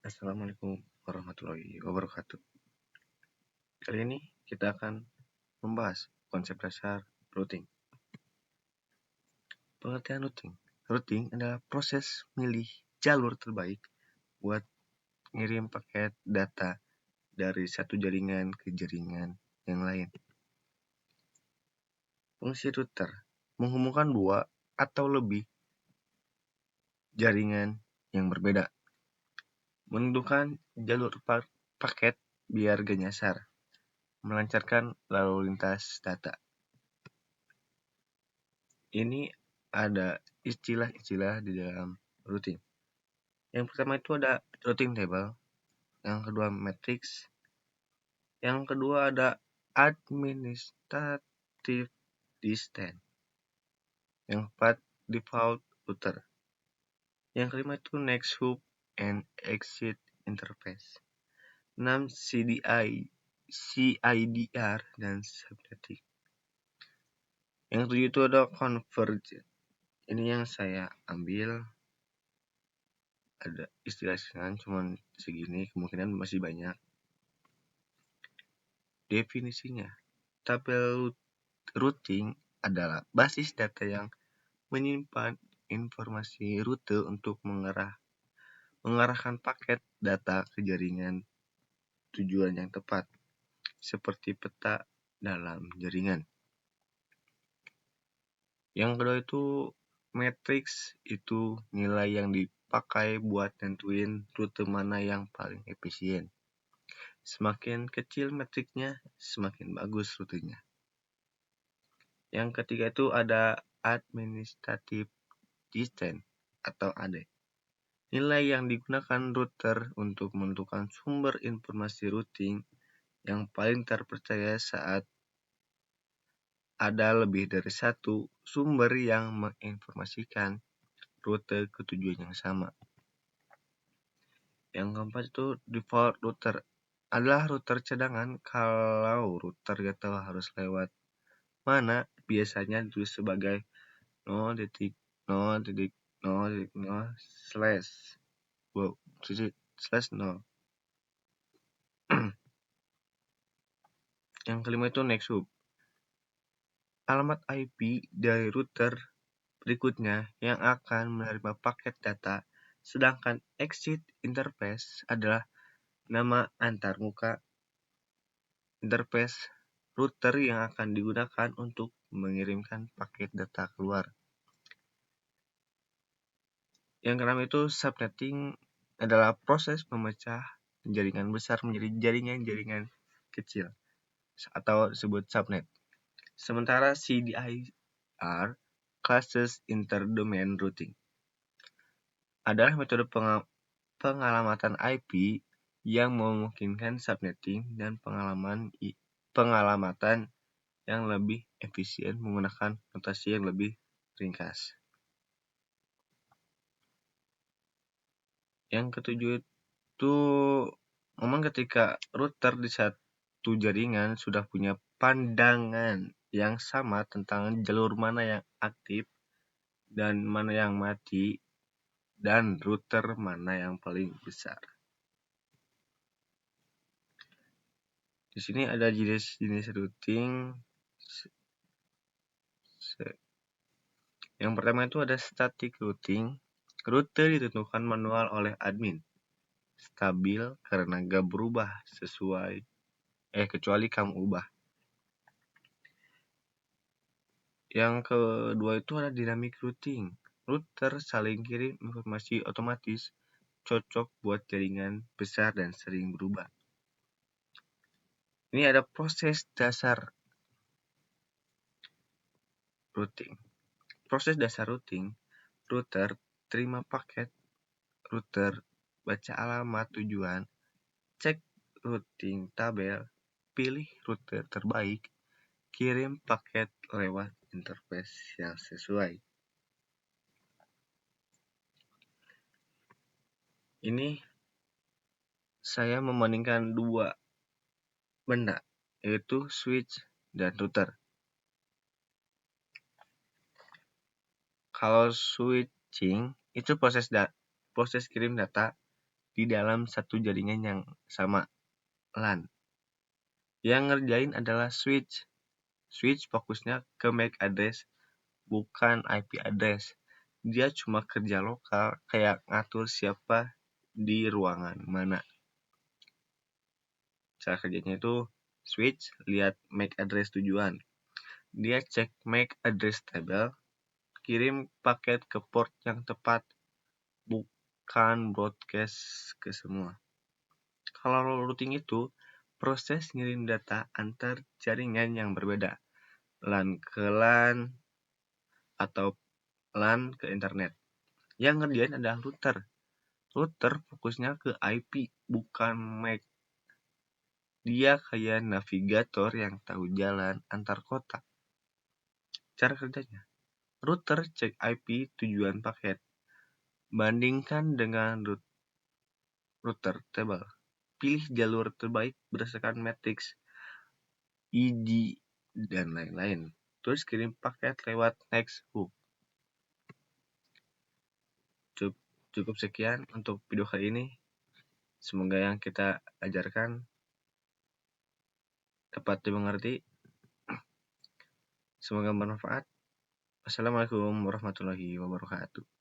Assalamualaikum warahmatullahi wabarakatuh. Kali ini kita akan membahas konsep dasar routing. Pengertian routing. Routing adalah proses milih jalur terbaik buat ngirim paket data dari satu jaringan ke jaringan yang lain. Fungsi router menghubungkan dua atau lebih jaringan yang berbeda. Menentukan jalur paket biar gak nyasar. Melancarkan lalu lintas data. Ini ada istilah-istilah di dalam routing. Yang pertama itu ada routing table, yang kedua matrix, yang kedua ada administrative distance, yang keempat default router, yang kelima itu next hop and exit interface, 6 CIDR dan subnetting. Yang ketujuh itu ada convergent. Ini yang saya ambil, ada istilah-istilah cuman segini, kemungkinan masih banyak. Definisinya, tabel routing adalah basis data yang menyimpan informasi rute untuk mengarahkan paket data ke jaringan tujuan yang tepat, seperti peta dalam jaringan. Yang kedua itu matrix, itu nilai yang dipakai buat nentuin rute mana yang paling efisien. Semakin kecil matrixnya, semakin bagus rutenya. Yang ketiga itu ada administrative distance atau AD. Nilai yang digunakan router untuk menentukan sumber informasi routing yang paling terpercaya saat ada lebih dari satu sumber yang menginformasikan rute ke tujuan yang sama. Yang keempat itu default router, adalah router cadangan kalau router gak tahu harus lewat mana, biasanya ditulis sebagai 0.0.0/. Yang kelima itu next hop, alamat IP dari router berikutnya yang akan menerima paket data, sedangkan exit interface adalah nama antarmuka interface router yang akan digunakan untuk mengirimkan paket data keluar. Yang keenam itu subnetting, adalah proses memecah jaringan besar menjadi jaringan-jaringan kecil atau disebut subnet. Sementara CDIR, classes interdomain routing, adalah metode pengalamatan IP yang memungkinkan subnetting dan pengalamatan yang lebih efisien menggunakan notasi yang lebih ringkas. Yang ketujuh itu momen ketika router di satu jaringan sudah punya pandangan yang sama tentang jalur mana yang aktif dan mana yang mati, dan router mana yang paling besar. Di sini ada jenis-jenis routing. Yang pertama itu ada static routing. Rute ditentukan manual oleh admin. Stabil karena gak berubah kecuali kamu ubah. Yang kedua itu ada dynamic routing. Router saling kirim informasi otomatis, cocok buat jaringan besar dan sering berubah. Ini ada proses dasar routing. Proses dasar routing, router terima paket, router baca alamat tujuan, cek routing tabel, pilih rute terbaik, kirim paket lewat interface yang sesuai. Ini saya membandingkan dua benda, yaitu switch dan router. Kalau switching itu proses kirim data di dalam satu jaringan yang sama, LAN. Yang ngerjain adalah switch. Switch fokusnya ke MAC address, bukan IP address. Dia cuma kerja lokal, kayak ngatur siapa di ruangan mana. Cara kerjanya itu switch, lihat MAC address tujuan. Dia cek MAC address table, kirim paket ke port yang tepat, bukan broadcast ke semua. Kalau routing itu proses ngirim data antar jaringan yang berbeda, LAN ke LAN atau LAN ke internet. Yang ngerjain adalah router. Router fokusnya ke IP, bukan MAC. Dia kayak navigator yang tahu jalan antar kota. Cara kerjanya, router cek IP tujuan paket, bandingkan dengan router table. Pilih jalur terbaik berdasarkan matriks, ID, dan lain-lain. Terus kirim paket lewat next hook. Cukup sekian untuk video kali ini. Semoga yang kita ajarkan dapat dimengerti. Semoga bermanfaat. Wassalamualaikum warahmatullahi wabarakatuh.